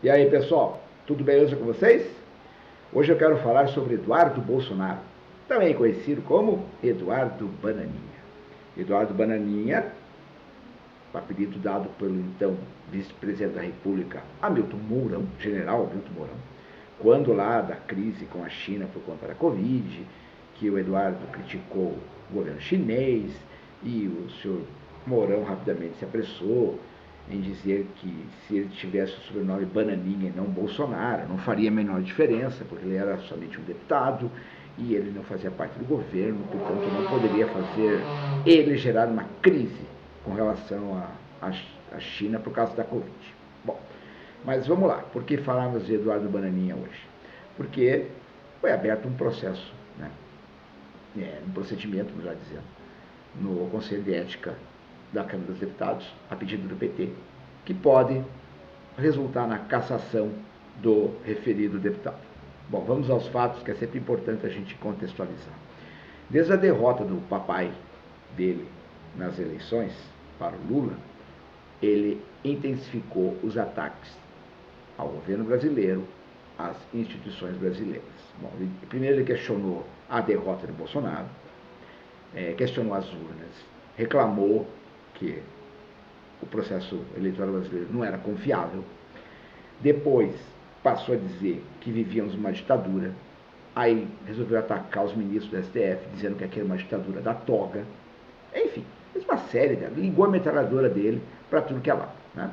E aí, pessoal, tudo beleza com vocês? Hoje eu quero falar sobre Eduardo Bolsonaro, também conhecido como Eduardo Bananinha. Eduardo Bananinha, apelido dado pelo então vice-presidente da República, Hamilton Mourão, general Hamilton Mourão, quando lá da crise com a China por conta da Covid, que o Eduardo criticou o governo chinês e o senhor Mourão rapidamente se apressou em dizer que se ele tivesse o sobrenome Bananinha e não Bolsonaro, não faria a menor diferença, porque ele era somente um deputado e ele não fazia parte do governo, portanto não poderia fazer ele gerar uma crise com relação à China por causa da Covid. Bom, mas vamos lá, por que falarmos de Eduardo Bananinha hoje? Porque foi aberto um processo, né? Um procedimento, melhor dizendo, no Conselho de Ética da Câmara dos Deputados, a pedido do PT, que pode resultar na cassação do referido deputado. Bom, vamos aos fatos, que é sempre importante a gente contextualizar. Desde a derrota do papai dele nas eleições para o Lula, ele intensificou os ataques ao governo brasileiro, às instituições brasileiras. Bom, primeiro ele questionou a derrota de Bolsonaro, questionou as urnas, reclamou que o processo eleitoral brasileiro não era confiável. Depois passou a dizer que vivíamos uma ditadura. Aí resolveu atacar os ministros do STF, dizendo que aqui era uma ditadura da toga. Enfim, fez uma série, ligou a metralhadora dele para tudo que é lá. Né?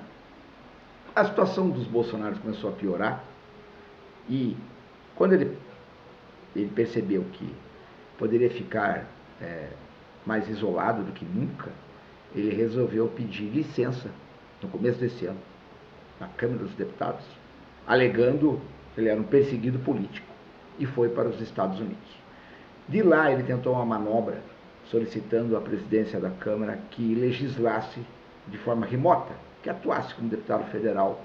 A situação dos bolsonaros começou a piorar e quando ele percebeu que poderia ficar mais isolado do que nunca, ele resolveu pedir licença no começo desse ano, na Câmara dos Deputados, alegando que ele era um perseguido político e foi para os Estados Unidos. De lá ele tentou uma manobra solicitando à presidência da Câmara que legislasse de forma remota, que atuasse como deputado federal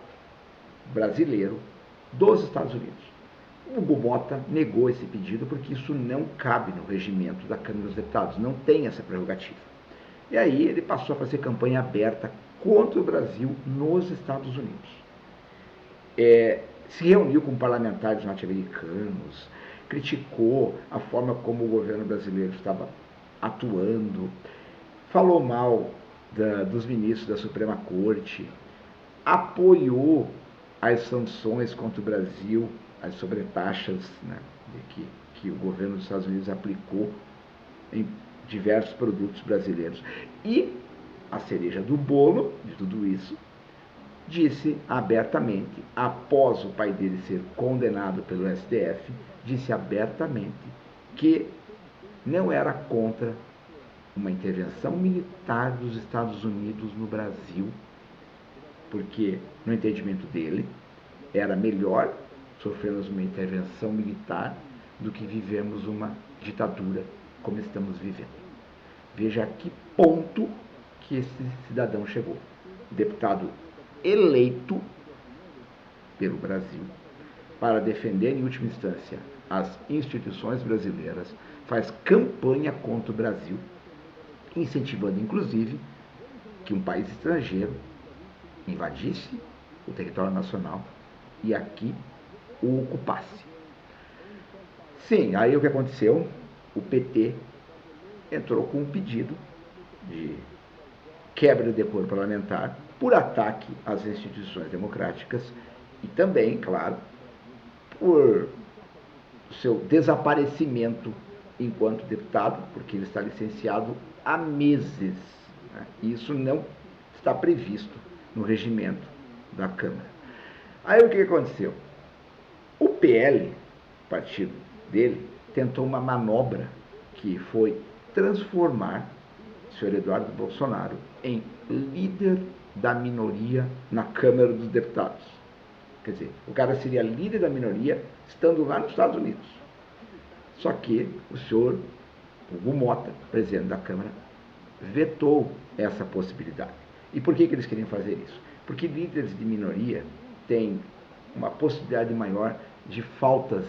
brasileiro dos Estados Unidos. O Hugo Mota negou esse pedido porque isso não cabe no regimento da Câmara dos Deputados, não tem essa prerrogativa. E aí ele passou a fazer campanha aberta contra o Brasil nos Estados Unidos. Se reuniu com parlamentares norte-americanos, criticou a forma como o governo brasileiro estava atuando, falou mal dos ministros da Suprema Corte, apoiou as sanções contra o Brasil, as sobretaxas, né, que o governo dos Estados Unidos aplicou em diversos produtos brasileiros. E a cereja do bolo de tudo isso, disse abertamente, após o pai dele ser condenado pelo STF, disse abertamente que não era contra uma intervenção militar dos Estados Unidos no Brasil, porque, no entendimento dele, era melhor sofrermos uma intervenção militar do que vivemos uma ditadura como estamos vivendo. Veja a que ponto que esse cidadão chegou. Deputado eleito pelo Brasil para defender, em última instância, as instituições brasileiras, faz campanha contra o Brasil, incentivando, inclusive, que um país estrangeiro invadisse o território nacional e aqui o ocupasse. Sim, aí o que aconteceu? O PT entrou com um pedido de quebra do decoro parlamentar por ataque às instituições democráticas e também, claro, por seu desaparecimento enquanto deputado, porque ele está licenciado há meses. Né? E isso não está previsto no regimento da Câmara. Aí o que aconteceu? O PL, partido dele, tentou uma manobra que foi transformar o senhor Eduardo Bolsonaro em líder da minoria na Câmara dos Deputados. Quer dizer, o cara seria líder da minoria estando lá nos Estados Unidos. Só que o senhor Hugo Mota, presidente da Câmara, vetou essa possibilidade. E por que eles queriam fazer isso? Porque líderes de minoria têm uma possibilidade maior de faltas,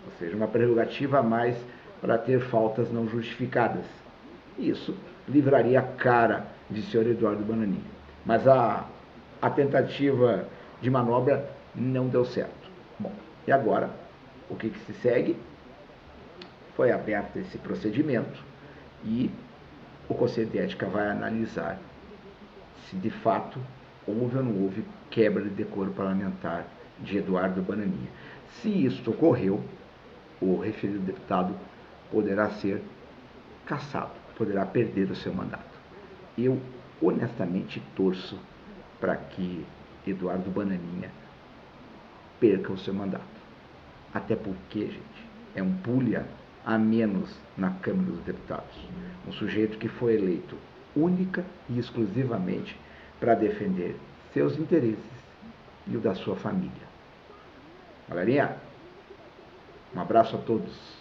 ou seja, uma prerrogativa a mais para ter faltas não justificadas. Isso livraria a cara de senhor Eduardo Bananinha. Mas a tentativa de manobra não deu certo. Bom, e agora, o que se segue? Foi aberto esse procedimento e o Conselho de Ética vai analisar se de fato houve ou não houve quebra de decoro parlamentar de Eduardo Bananinha. Se isso ocorreu, o referido deputado poderá ser cassado, poderá perder o seu mandato. Eu honestamente torço para que Eduardo Bananinha perca o seu mandato. Até porque, gente, é um pulha a menos na Câmara dos Deputados. Um sujeito que foi eleito única e exclusivamente para defender seus interesses e o da sua família. Galerinha, um abraço a todos.